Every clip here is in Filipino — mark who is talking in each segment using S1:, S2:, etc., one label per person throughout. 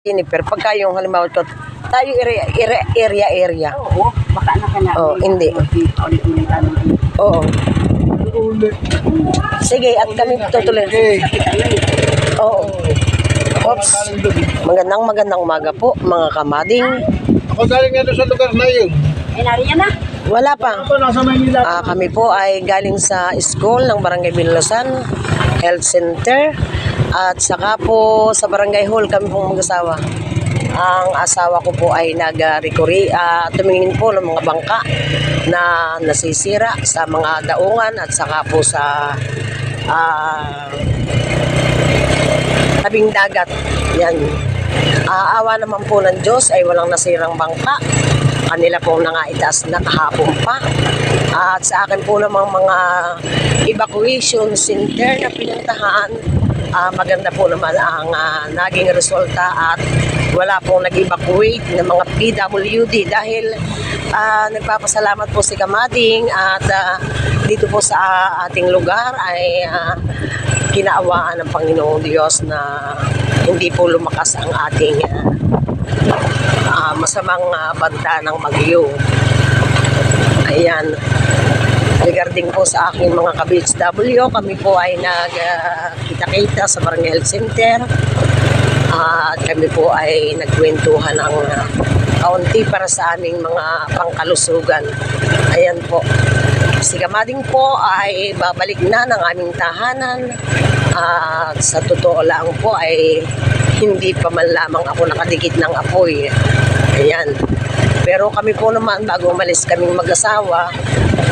S1: Jennifer, pagka yung halimbawa ko, tayo area.
S2: Oo, baka na.
S1: Oo, hindi.
S2: Ulit-ulit tanong.
S1: Oo. Sige, at kami tutuloy. Oo. Oops. Magandang umaga po, mga kamading.
S3: Ako galing nga doon sa lugar na yun.
S2: Eh, nariyan na.
S1: Wala pa.
S3: Ako nasa Maynila.
S1: Kami po ay galing sa school ng Barangay Binlosan Health Center. At saka po sa Barangay Hall kami pong mag-asawa. Ang asawa ko po ay tumingin po ng mga bangka na nasisira sa mga daungan at saka po sa tabing dagat. Yan. Awa naman po ng Diyos ay walang nasirang bangka. Kanila pong nangaitaas na kahapon pa. At sa akin po namang mga evacuation center na pinuntahan, maganda po naman ang naging resulta at wala pong nag-evacuate ng mga PWD dahil nagpapasalamat po si Kamading at dito po sa ating lugar ay kinaawaan ng Panginoong Diyos na hindi po lumakas ang ating masamang banta ng Bagyo. Ayan. Regarding po sa aking mga ka-BHW, kami po ay nagkita-kita sa Barangay Health Center at kami po ay nagkwentuhan ng kaunti para sa aming mga pangkalusugan. Ayan po. Si Kamading po ay babalik na ng aming tahanan at sa totoo lang po ay hindi pa man lamang ako nakadikit ng apoy. Ayan. Pero kami po naman, bago umalis kaming mag-asawa,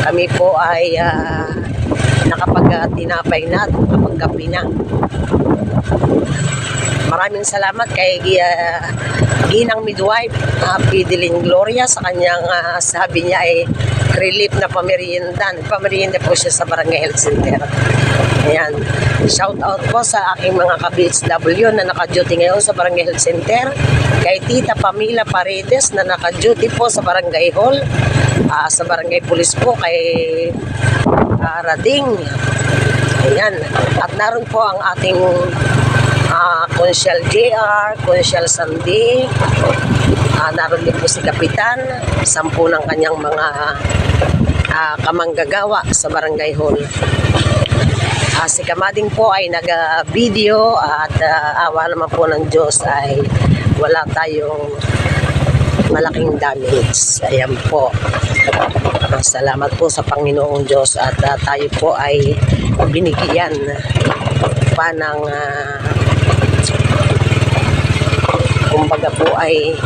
S1: kami po ay nakapag-tinapay na at nakapag-kapi na. Maraming salamat kay Ginang Midwife, Pideline Gloria, sa kanyang sabi niya ay relief na pamerienda. Pamerienda po siya sa Barangay Health Center. Ayan. Shout out po sa aking mga ka-BHW na naka-duty ngayon sa Barangay Health Center. Kay Tita Pamela Paredes na naka-duty po sa Barangay Hall. Sa Barangay Police po kay Rading. Ayan. At naroon po ang ating Consyal JR, Consyal Sandy. Naroon din po si Kapitan, 10 ng kanyang mga kamanggagawa sa Barangay Hall. Si Kamading po ay nag-video at awa naman po ng Diyos ay wala tayong malaking damage. Ayan po. Salamat po sa Panginoong Diyos at tayo po ay binigyan pa ng kumbaga po ay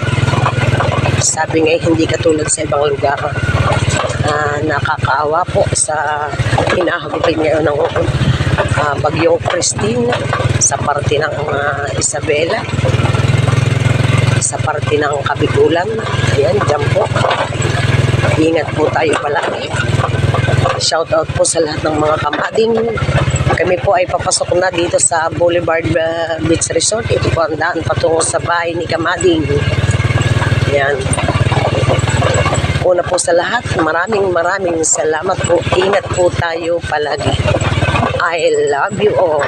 S1: sabi nga hindi katulad sa ibang lugar. Nakakaawa po sa hinahagutin ngayon ng bagyong Christine sa parte ng Isabela, sa parte ng Kabikulan. Ayan, dyan po. Ingat po tayo palagi. Shout out po sa lahat ng mga kamading. Kami po ay papasok na dito sa Boulevard Beach Resort. Ito po ang daan patungo sa bahay ni Kamading. Ayan. Una po sa lahat, maraming salamat po. Ingat po tayo palagi. I love you all.